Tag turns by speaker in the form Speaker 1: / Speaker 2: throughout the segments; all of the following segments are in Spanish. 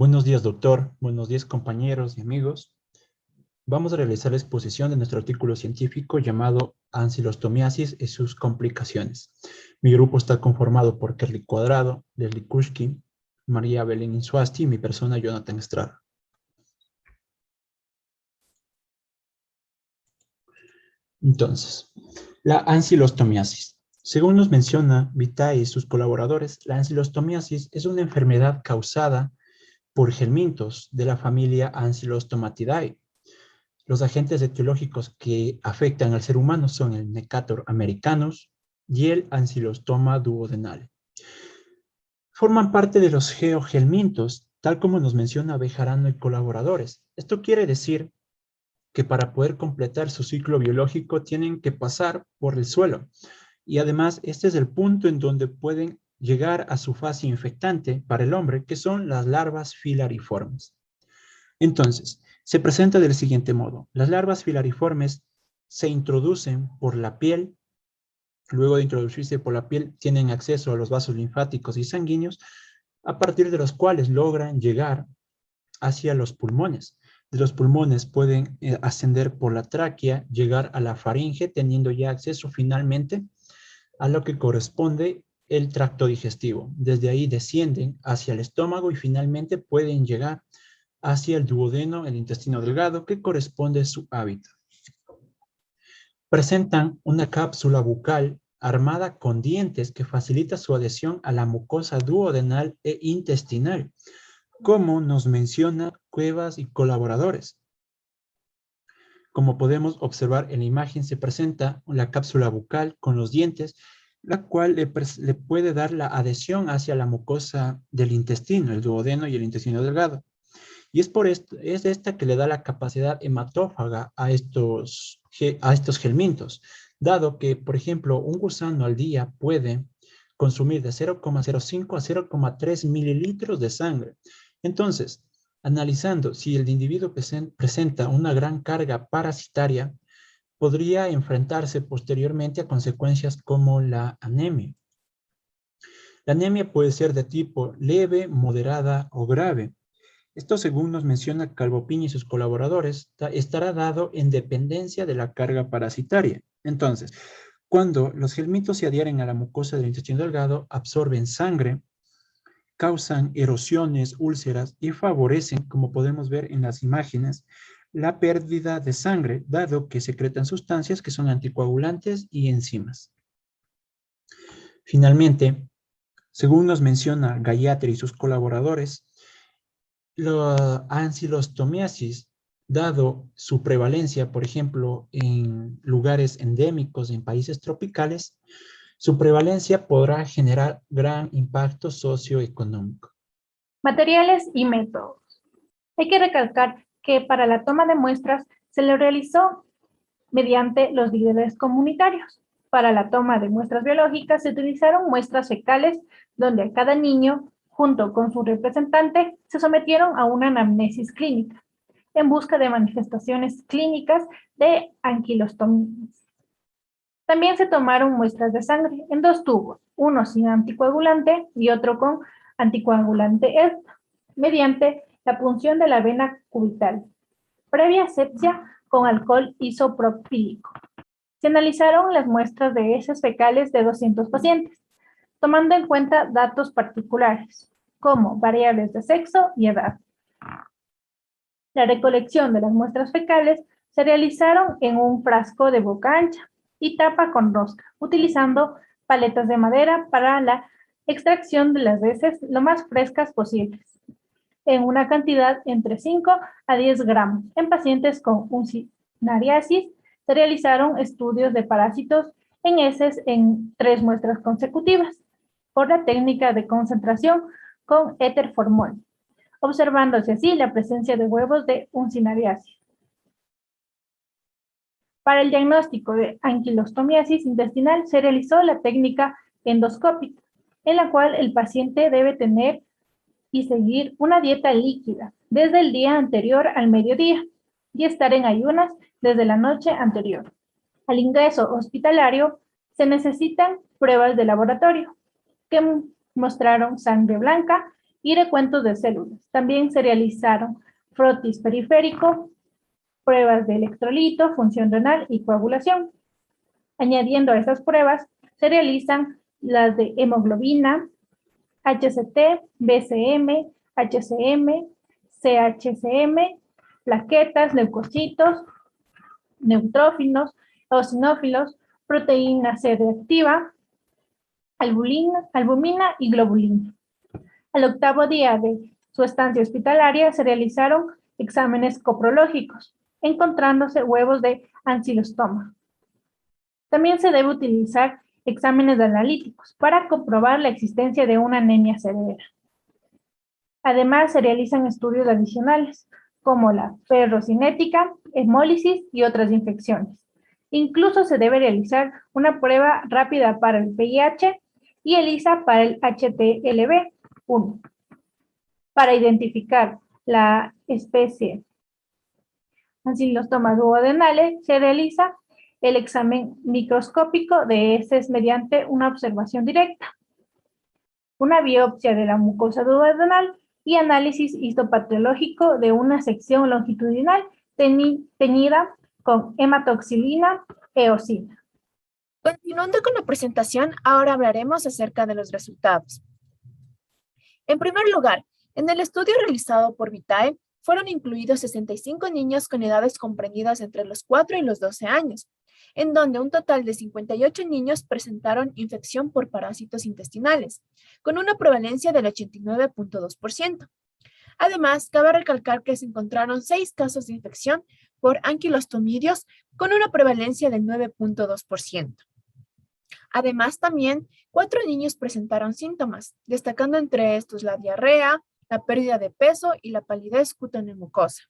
Speaker 1: Buenos días, doctor. Buenos días, compañeros y amigos. Vamos a realizar la exposición de nuestro artículo científico llamado Ansilostomiasis y sus complicaciones. Mi grupo está conformado por Kerly Cuadrado, Leslie Kushkin, María Belén Insuasti y mi persona, Jonathan Estrada. Entonces, la ansilostomiasis. Según nos menciona Vitae y sus colaboradores, la ansilostomiasis es una enfermedad causada por gelmintos de la familia Ancylostomatidae. Los agentes etiológicos que afectan al ser humano son el Necator americanus y el Ancylostoma duodenale. Forman parte de los geogelmintos, tal como nos menciona Bejarano y colaboradores. Esto quiere decir que para poder completar su ciclo biológico tienen que pasar por el suelo. Y además, este es el punto en donde pueden llegar a su fase infectante para el hombre, que son las larvas filariformes. Entonces, se presenta del siguiente modo. Las larvas filariformes se introducen por la piel. Luego de introducirse por la piel, tienen acceso a los vasos linfáticos y sanguíneos, a partir de los cuales logran llegar hacia los pulmones. De los pulmones pueden ascender por la tráquea, llegar a la faringe, teniendo ya acceso finalmente a lo que corresponde el tracto digestivo. Desde ahí descienden hacia el estómago y finalmente pueden llegar hacia el duodeno, el intestino delgado, que corresponde a su hábitat. Presentan una cápsula bucal armada con dientes que facilita su adhesión a la mucosa duodenal e intestinal, como nos menciona Cuevas y colaboradores. Como podemos observar en la imagen, se presenta la cápsula bucal con los dientes, la cual le puede dar la adhesión hacia la mucosa del intestino, el duodeno y el intestino delgado. Y es por esto, es esta que le da la capacidad hematófaga a estos gelmintos, dado que, por ejemplo, un gusano al día puede consumir de 0,05 a 0,3 mililitros de sangre. Entonces, analizando si el individuo presenta una gran carga parasitaria, podría enfrentarse posteriormente a consecuencias como la anemia. La anemia puede ser de tipo leve, moderada o grave. Esto, según nos menciona Calvopini y sus colaboradores, estará dado en dependencia de la carga parasitaria. Entonces, cuando los gelmitos se adhieren a la mucosa del intestino delgado, absorben sangre, causan erosiones, úlceras y favorecen, como podemos ver en las imágenes, la pérdida de sangre, dado que secretan sustancias que son anticoagulantes y enzimas. Finalmente, según nos menciona Gayatri y sus colaboradores, la ansilostomiasis, dado su prevalencia, por ejemplo, en lugares endémicos, en países tropicales, su prevalencia podrá generar gran impacto socioeconómico.
Speaker 2: Materiales y métodos. Hay que recalcar que para la toma de muestras se le realizó mediante los líderes comunitarios. Para la toma de muestras biológicas se utilizaron muestras fecales donde a cada niño, junto con su representante, se sometieron a una anamnesis clínica en busca de manifestaciones clínicas de anquilostomias. También se tomaron muestras de sangre en dos tubos, uno sin anticoagulante y otro con anticoagulante mediante la punción de la vena cubital, previa asepsia con alcohol isopropílico. Se analizaron las muestras de heces fecales de 200 pacientes, tomando en cuenta datos particulares, como variables de sexo y edad. La recolección de las muestras fecales se realizaron en un frasco de boca ancha y tapa con rosca, utilizando paletas de madera para la extracción de las heces lo más frescas posibles, en una cantidad entre 5 a 10 gramos. En pacientes con uncinariasis se realizaron estudios de parásitos en heces en 3 muestras consecutivas por la técnica de concentración con éter-formol, observándose así la presencia de huevos de uncinariasis. Para el diagnóstico de anquilostomiasis intestinal se realizó la técnica endoscópica, en la cual el paciente debe tener y seguir una dieta líquida desde el día anterior al mediodía y estar en ayunas desde la noche anterior. Al ingreso hospitalario se necesitan pruebas de laboratorio que mostraron sangre blanca y recuentos de células. También se realizaron frotis periférico, pruebas de electrolito, función renal y coagulación. Añadiendo a estas pruebas, se realizan las de hemoglobina, HCT, BCM, HCM, CHCM, plaquetas, leucocitos, neutrófilos, eosinófilos, proteína C reactiva, albumina y globulina. Al octavo día de su estancia hospitalaria se realizaron exámenes coprológicos, encontrándose huevos de ancilostoma. También se debe utilizar exámenes analíticos para comprobar la existencia de una anemia severa. Además, se realizan estudios adicionales, como la ferrocinética, hemólisis y otras infecciones. Incluso se debe realizar una prueba rápida para el VIH y ELISA para el HTLV-1. Para identificar la especie ancilostoma duodenale, se realiza el examen microscópico de heces mediante una observación directa, una biopsia de la mucosa duodenal y análisis histopatológico de una sección longitudinal teñida con hematoxilina eosina.
Speaker 3: Continuando con la presentación, ahora hablaremos acerca de los resultados. En primer lugar, en el estudio realizado por Vitae, fueron incluidos 65 niños con edades comprendidas entre los 4 y los 12 años, en donde un total de 58 niños presentaron infección por parásitos intestinales, con una prevalencia del 89.2%. Además, cabe recalcar que se encontraron 6 casos de infección por anquilostomidios, con una prevalencia del 9.2%. Además, también 4 niños presentaron síntomas, destacando entre estos la diarrea, la pérdida de peso y la palidez cutáneo-mucosa.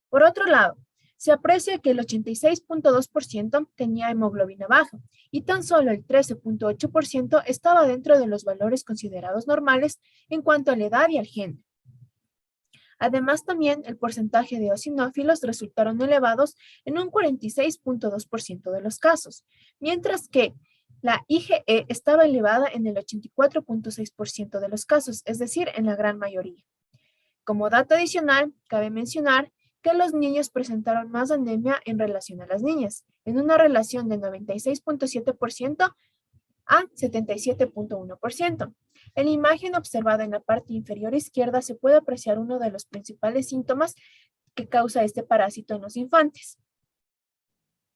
Speaker 3: Por otro lado, se aprecia que el 86.2% tenía hemoglobina baja y tan solo el 13.8% estaba dentro de los valores considerados normales en cuanto a la edad y al género. Además, también el porcentaje de eosinófilos resultaron elevados en un 46.2% de los casos, mientras que la IgE estaba elevada en el 84.6% de los casos, es decir, en la gran mayoría. Como dato adicional, cabe mencionar que los niños presentaron más anemia en relación a las niñas, en una relación de 96.7% a 77.1%. En la imagen observada en la parte inferior izquierda se puede apreciar uno de los principales síntomas que causa este parásito en los infantes.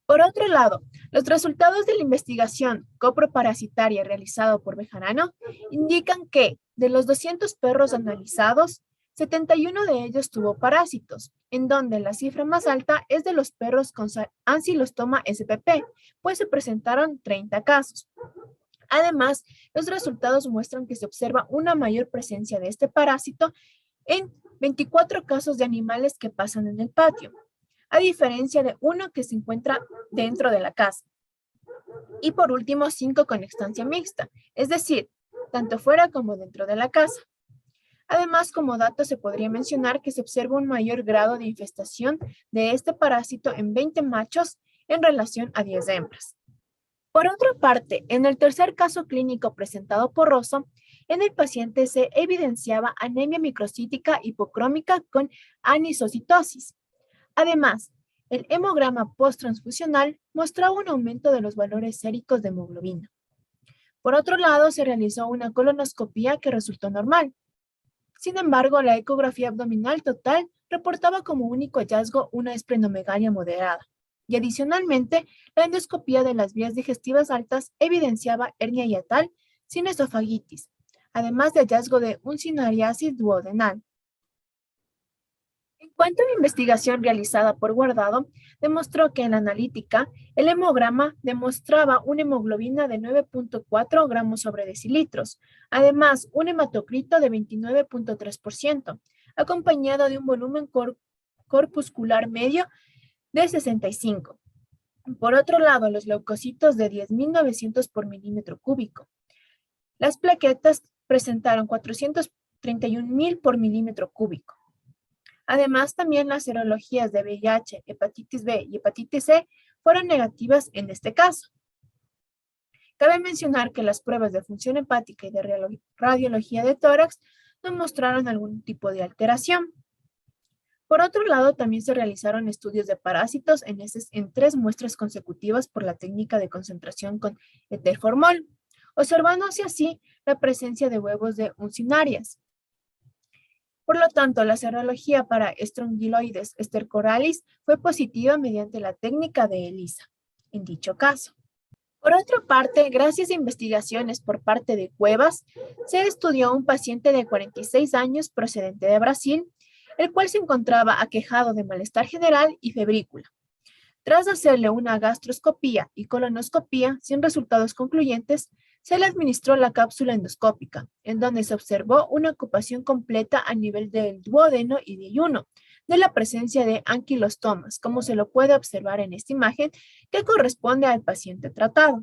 Speaker 3: Por otro lado, los resultados de la investigación coproparasitaria realizada por Bejarano indican que de los 200 perros analizados, 71 de ellos tuvo parásitos, en donde la cifra más alta es de los perros con ancilostoma SPP, pues se presentaron 30 casos. Además, los resultados muestran que se observa una mayor presencia de este parásito en 24 casos de animales que pasan en el patio, a diferencia de uno que se encuentra dentro de la casa. Y por último, 5 con estancia mixta, es decir, tanto fuera como dentro de la casa. Además, como dato se podría mencionar que se observa un mayor grado de infestación de este parásito en 20 machos en relación a 10 hembras. Por otra parte, en el tercer caso clínico presentado por Rosso, en el paciente se evidenciaba anemia microcítica hipocrómica con anisocitosis. Además, el hemograma posttransfusional mostraba un aumento de los valores séricos de hemoglobina. Por otro lado, se realizó una colonoscopía que resultó normal. Sin embargo, la ecografía abdominal total reportaba como único hallazgo una esplenomegalia moderada. Y adicionalmente, la endoscopía de las vías digestivas altas evidenciaba hernia hiatal sin esofagitis, además de hallazgo de un cinariasis duodenal. En cuanto a la investigación realizada por Guardado, demostró que en la analítica, el hemograma demostraba una hemoglobina de 9.4 gramos sobre decilitros, además un hematocrito de 29.3%, acompañado de un volumen corpuscular medio de 65. Por otro lado, los leucocitos de 10.900 por milímetro cúbico. Las plaquetas presentaron 431.000 por milímetro cúbico. Además, también las serologías de VIH, hepatitis B y hepatitis C fueron negativas en este caso. Cabe mencionar que las pruebas de función hepática y de radiología de tórax no mostraron algún tipo de alteración. Por otro lado, también se realizaron estudios de parásitos en 3 muestras consecutivas por la técnica de concentración con eterformol, observándose así la presencia de huevos de uncinarias. Por lo tanto, la serología para Strongyloides stercoralis fue positiva mediante la técnica de ELISA, en dicho caso. Por otra parte, gracias a investigaciones por parte de Cuevas, se estudió a un paciente de 46 años procedente de Brasil, el cual se encontraba aquejado de malestar general y febrícula. Tras hacerle una gastroscopía y colonoscopía sin resultados concluyentes, se le administró la cápsula endoscópica, en donde se observó una ocupación completa a nivel del duodeno y de ayuno, de la presencia de anquilostomas, como se lo puede observar en esta imagen que corresponde al paciente tratado.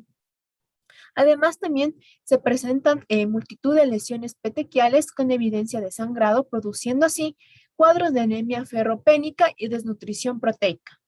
Speaker 3: Además, también se presentan multitud de lesiones petequiales con evidencia de sangrado, produciendo así cuadros de anemia ferropénica y desnutrición proteica.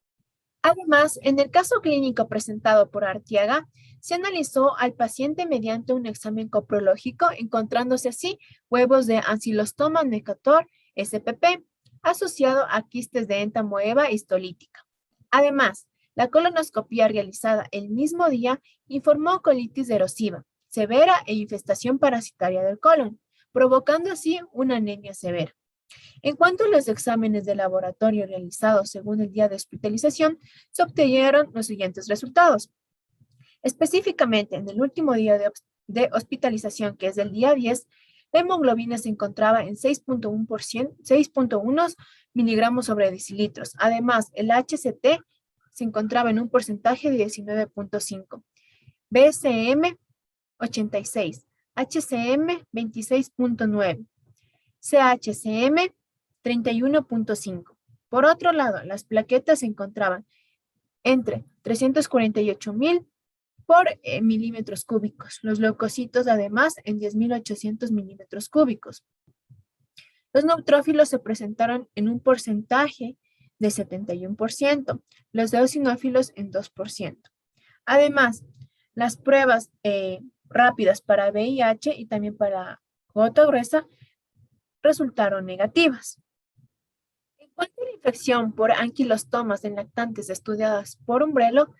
Speaker 3: Además, en el caso clínico presentado por Artiaga, se analizó al paciente mediante un examen coprológico, encontrándose así huevos de Ancylostoma necator SPP, asociado a quistes de entamoeba histolítica. Además, la colonoscopía realizada el mismo día informó colitis erosiva, severa e infestación parasitaria del colon, provocando así una anemia severa. En cuanto a los exámenes de laboratorio realizados según el día de hospitalización, se obtuvieron los siguientes resultados. Específicamente, en el último día de hospitalización, que es el día 10, la hemoglobina se encontraba en 6.1 miligramos sobre decilitros. Además, el HCT se encontraba en un porcentaje de 19.5. BCM 86, HCM 26.9, CHCM 31.5. Por otro lado, las plaquetas se encontraban entre 348.000 por milímetros cúbicos. Los leucocitos, además, en 10.800 milímetros cúbicos. Los neutrófilos se presentaron en un porcentaje de 71%, los eosinófilos en 2%. Además, las pruebas rápidas para VIH y también para gota gruesa resultaron negativas. En cuanto a la infección por anquilostomas en lactantes estudiadas por Umbrello,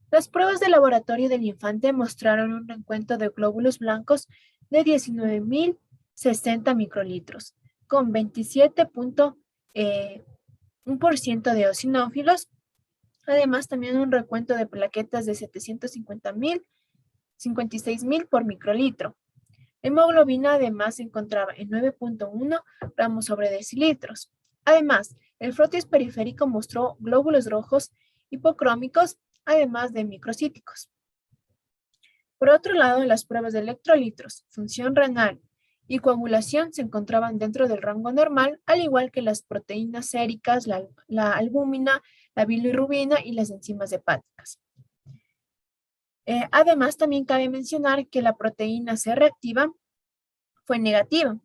Speaker 3: las pruebas de laboratorio del infante mostraron un encuentro de glóbulos blancos de 19.060 microlitros, con 27.1% de eosinófilos. Además, también un recuento de plaquetas de 56.000 por microlitro. La hemoglobina además se encontraba en 9.1 gramos sobre decilitros. Además, el frotis periférico mostró glóbulos rojos hipocrómicos, además de microcíticos. Por otro lado, las pruebas de electrolitos, función renal y coagulación se encontraban dentro del rango normal, al igual que las proteínas séricas, la albúmina, la bilirrubina y las enzimas hepáticas. Además, también cabe mencionar que la proteína C reactiva fue negativa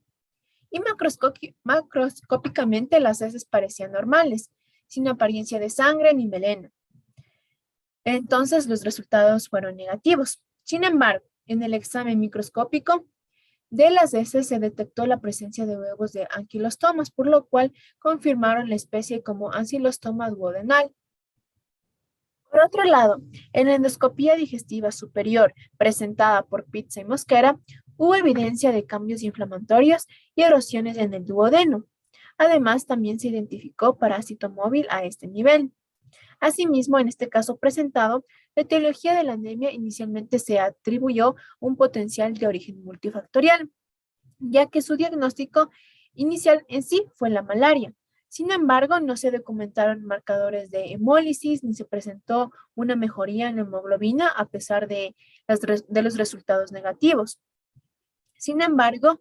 Speaker 3: y macroscópicamente las heces parecían normales, sin apariencia de sangre ni melena. Entonces, los resultados fueron negativos. Sin embargo, en el examen microscópico de las heces se detectó la presencia de huevos de anquilostomas, por lo cual confirmaron la especie como Ancylostoma duodenal. Por otro lado, en la endoscopía digestiva superior presentada por Pizza y Mosquera, hubo evidencia de cambios inflamatorios y erosiones en el duodeno. Además, también se identificó parásito móvil a este nivel. Asimismo, en este caso presentado, la etiología de la anemia inicialmente se atribuyó un potencial de origen multifactorial, ya que su diagnóstico inicial en sí fue la malaria. Sin embargo, no se documentaron marcadores de hemólisis ni se presentó una mejoría en la hemoglobina a pesar de los resultados negativos. Sin embargo,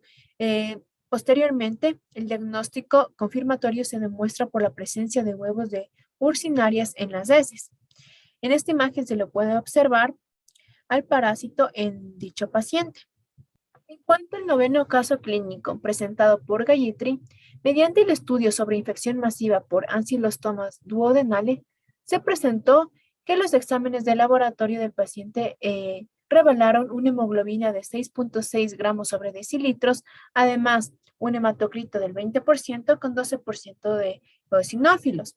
Speaker 3: posteriormente, el diagnóstico confirmatorio se demuestra por la presencia de huevos de ursinarias en las heces. En esta imagen se lo puede observar al parásito en dicho paciente. En cuanto al noveno caso clínico presentado por Gayetri, mediante el estudio sobre infección masiva por Ancyllostomas duodenale, se presentó que los exámenes de laboratorio del paciente revelaron una hemoglobina de 6.6 gramos sobre decilitros, además un hematocrito del 20% con 12% de eosinófilos.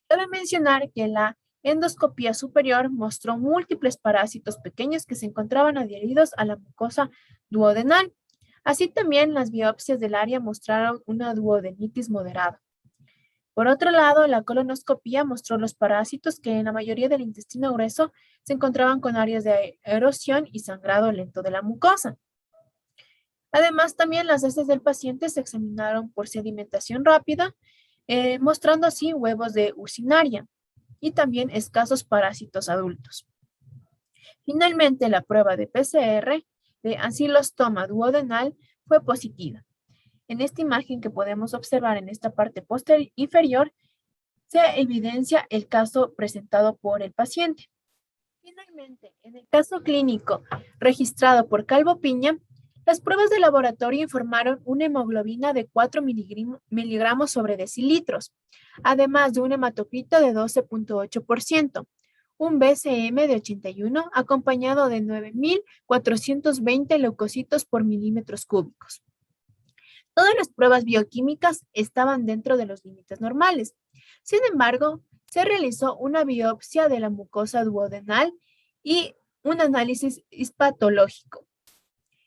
Speaker 3: Cabe mencionar que la endoscopía superior mostró múltiples parásitos pequeños que se encontraban adheridos a la mucosa duodenal. Así también las biopsias del área mostraron una duodenitis moderada. Por otro lado, la colonoscopía mostró los parásitos que en la mayoría del intestino grueso se encontraban con áreas de erosión y sangrado lento de la mucosa. Además, también las heces del paciente se examinaron por sedimentación rápida, mostrando así huevos de urcinaria y también escasos parásitos adultos. Finalmente, la prueba de PCR de ancilostoma duodenal fue positiva. En esta imagen que podemos observar en esta parte inferior, se evidencia el caso presentado por el paciente. Finalmente, en el caso clínico registrado por Calvo Piña, las pruebas de laboratorio informaron una hemoglobina de 4 miligramos sobre decilitros, además de un hematocrito de 12.8%, un BCM de 81 acompañado de 9.420 leucocitos por milímetros cúbicos. Todas las pruebas bioquímicas estaban dentro de los límites normales. Sin embargo, se realizó una biopsia de la mucosa duodenal y un análisis histopatológico,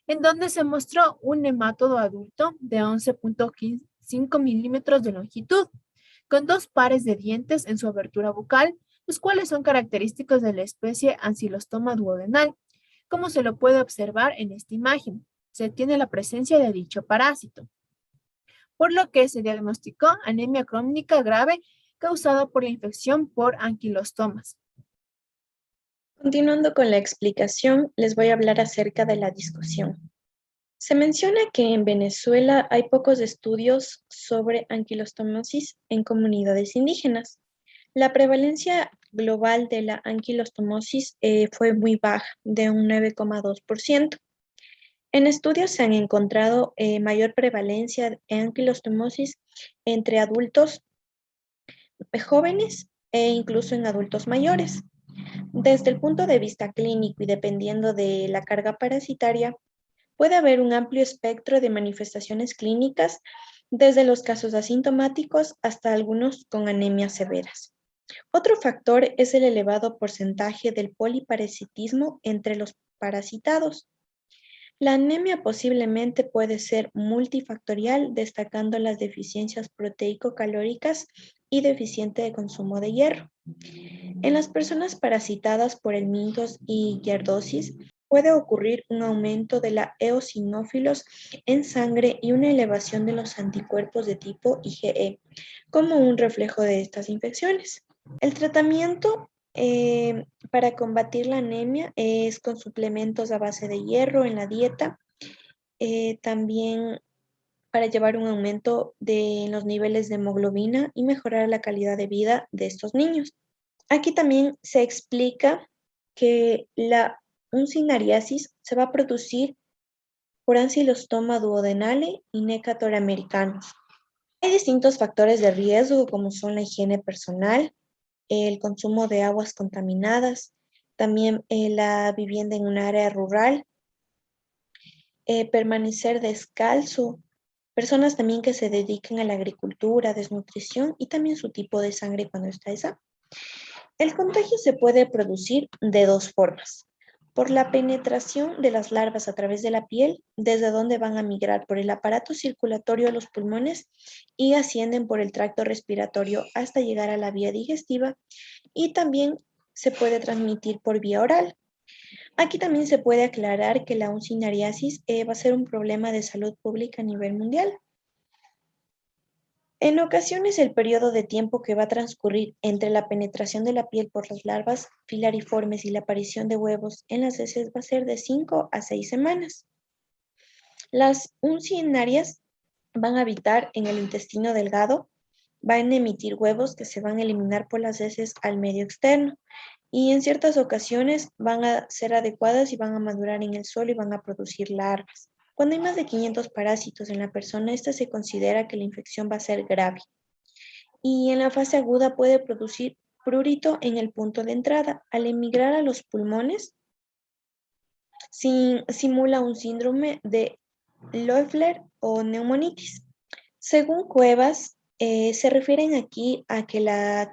Speaker 3: en donde se mostró un nematodo adulto de 11.5 milímetros de longitud, con 2 pares de dientes en su abertura bucal, los cuales son característicos de la especie Ancylostoma duodenal. Como se lo puede observar en esta imagen, se tiene la presencia de dicho parásito, por lo que se diagnosticó anemia crónica grave causada por la infección por anquilostomas.
Speaker 4: Continuando con la explicación, les voy a hablar acerca de la discusión. Se menciona que en Venezuela hay pocos estudios sobre anquilostomosis en comunidades indígenas. La prevalencia global de la anquilostomosis fue muy baja, de un 9,2%. En estudios se han encontrado mayor prevalencia de anquilostomosis entre adultos jóvenes e incluso en adultos mayores. Desde el punto de vista clínico y dependiendo de la carga parasitaria, puede haber un amplio espectro de manifestaciones clínicas, desde los casos asintomáticos hasta algunos con anemias severas. Otro factor es el elevado porcentaje del poliparasitismo entre los parasitados. La anemia posiblemente puede ser multifactorial, destacando las deficiencias proteico-calóricas y deficiente de consumo de hierro. En las personas parasitadas por helmintos y giardosis, puede ocurrir un aumento de la eosinófilos en sangre y una elevación de los anticuerpos de tipo IgE, como un reflejo de estas infecciones. El tratamiento para combatir la anemia es con suplementos a base de hierro en la dieta, también para llevar un aumento de los niveles de hemoglobina y mejorar la calidad de vida de estos niños. Aquí también se explica que la uncinariasis se va a producir por Ancylostoma duodenale y Necator americanus. Hay distintos factores de riesgo como son la higiene personal, el consumo de aguas contaminadas, también la vivienda en un área rural, permanecer descalzo, personas también que se dediquen a la agricultura, desnutrición y también su tipo de sangre cuando está esa. El contagio se puede producir de 2 formas. Por la penetración de las larvas a través de la piel, desde donde van a migrar por el aparato circulatorio a los pulmones y ascienden por el tracto respiratorio hasta llegar a la vía digestiva, y también se puede transmitir por vía oral. Aquí también se puede aclarar que la uncinariasis va a ser un problema de salud pública a nivel mundial. En ocasiones, el periodo de tiempo que va a transcurrir entre la penetración de la piel por las larvas filariformes y la aparición de huevos en las heces va a ser de 5 a 6 semanas. Las uncinarias van a habitar en el intestino delgado, van a emitir huevos que se van a eliminar por las heces al medio externo, y en ciertas ocasiones van a ser adecuadas y van a madurar en el suelo y van a producir larvas. Cuando hay más de 500 parásitos en la persona, esta se considera que la infección va a ser grave. Y en la fase aguda puede producir prurito en el punto de entrada. Al emigrar a los pulmones, simula un síndrome de Loeffler o neumonitis. Según Cuevas, se refieren aquí a que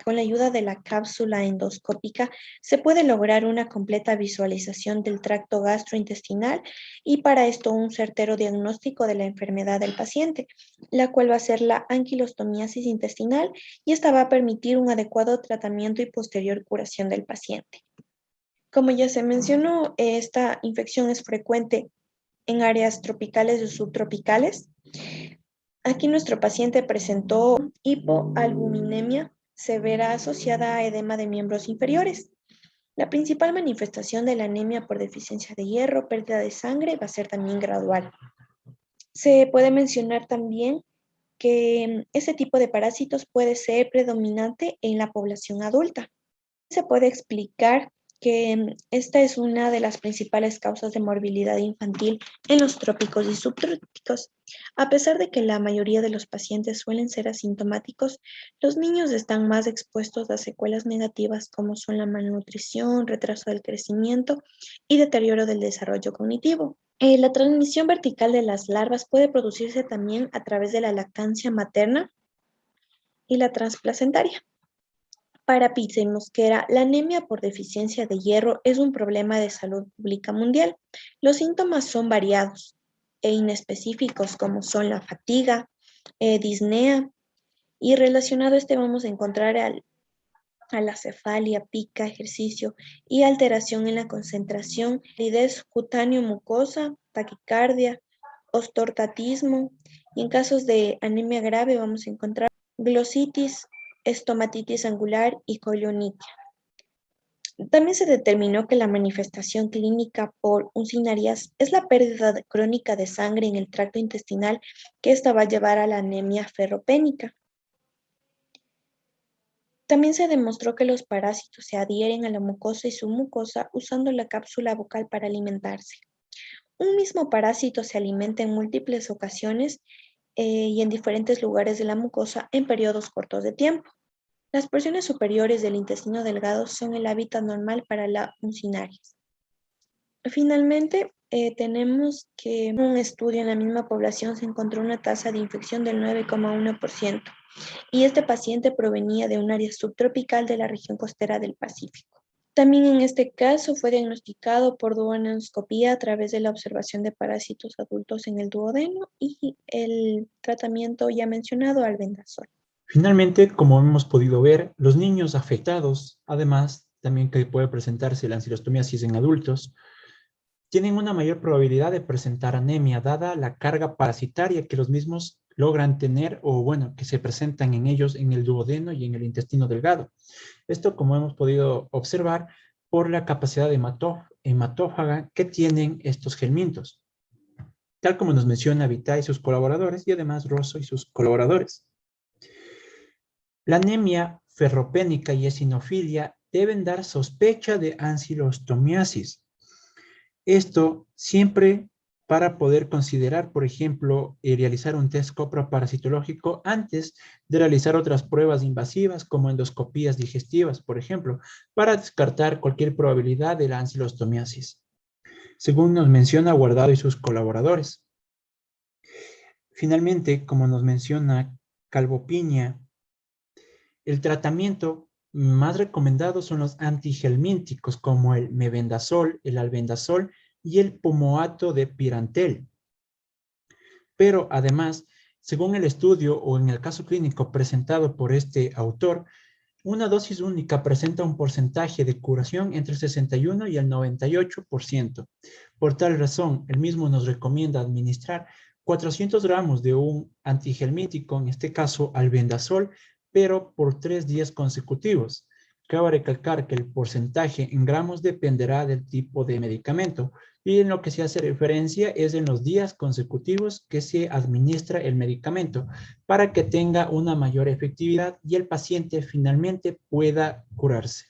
Speaker 4: con la ayuda de la cápsula endoscópica se puede lograr una completa visualización del tracto gastrointestinal y para esto un certero diagnóstico de la enfermedad del paciente, la cual va a ser la anquilostomiasis intestinal y esta va a permitir un adecuado tratamiento y posterior curación del paciente. Como ya se mencionó, esta infección es frecuente en áreas tropicales o subtropicales. Aquí nuestro paciente presentó hipoalbuminemia severa asociada a edema de miembros inferiores. La principal manifestación de la anemia por deficiencia de hierro, pérdida de sangre, va a ser también gradual. Se puede mencionar también que este tipo de parásitos puede ser predominante en la población adulta. Se puede explicar que esta es una de las principales causas de morbilidad infantil en los trópicos y subtrópicos. A pesar de que la mayoría de los pacientes suelen ser asintomáticos, los niños están más expuestos a secuelas negativas como son la malnutrición, retraso del crecimiento y deterioro del desarrollo cognitivo. La transmisión vertical de las larvas puede producirse también a través de la lactancia materna y la transplacentaria. Para Pizza y Mosquera, la anemia por deficiencia de hierro es un problema de salud pública mundial. Los síntomas son variados e inespecíficos, como son la fatiga, disnea, y relacionado a este vamos a encontrar a la cefalia, pica, ejercicio y alteración en la concentración, aridez cutáneo-mucosa, taquicardia, ostortatismo, y en casos de anemia grave vamos a encontrar glositis, estomatitis angular y colionitia. También se determinó que la manifestación clínica por uncinarias es la pérdida crónica de sangre en el tracto intestinal, que esta va a llevar a la anemia ferropénica. También se demostró que los parásitos se adhieren a la mucosa y submucosa usando la cápsula bucal para alimentarse. Un mismo parásito se alimenta en múltiples ocasiones y en diferentes lugares de la mucosa en periodos cortos de tiempo. Las porciones superiores del intestino delgado son el hábitat normal para la uncinarias. Finalmente, tenemos que en un estudio en la misma población se encontró una tasa de infección del 9,1% y este paciente provenía de un área subtropical de la región costera del Pacífico. También en este caso fue diagnosticado por duodenoscopía a través de la observación de parásitos adultos en el duodeno y el tratamiento ya mencionado, albendazol.
Speaker 1: Finalmente, como hemos podido ver, los niños afectados, además también que puede presentarse la anquilostomiasis en adultos, tienen una mayor probabilidad de presentar anemia dada la carga parasitaria que los mismos logran tener o bueno, que se presentan en ellos en el duodeno y en el intestino delgado. Esto como hemos podido observar por la capacidad hematófaga que tienen estos gelmintos, tal como nos menciona Vitae y sus colaboradores y además Rosso y sus colaboradores. La anemia ferropénica y eosinofilia deben dar sospecha de anquilostomiasis. Esto siempre para poder considerar, por ejemplo, realizar un test coproparasitológico antes de realizar otras pruebas invasivas como endoscopías digestivas, por ejemplo, para descartar cualquier probabilidad de la anquilostomiasis, según nos menciona Guardado y sus colaboradores. Finalmente, como nos menciona Calvo Piña, el tratamiento más recomendado son los antigelmínticos como el mebendazol, el albendazol y el pomoato de pirantel. Pero además, según el estudio o en el caso clínico presentado por este autor, una dosis única presenta un porcentaje de curación entre el 61 y el 98%. Por tal razón, el mismo nos recomienda administrar 400 gramos de un antigelmítico, en este caso albendazol, pero por 3 días consecutivos. Cabe recalcar que el porcentaje en gramos dependerá del tipo de medicamento y en lo que se hace referencia es en los días consecutivos que se administra el medicamento para que tenga una mayor efectividad y el paciente finalmente pueda curarse.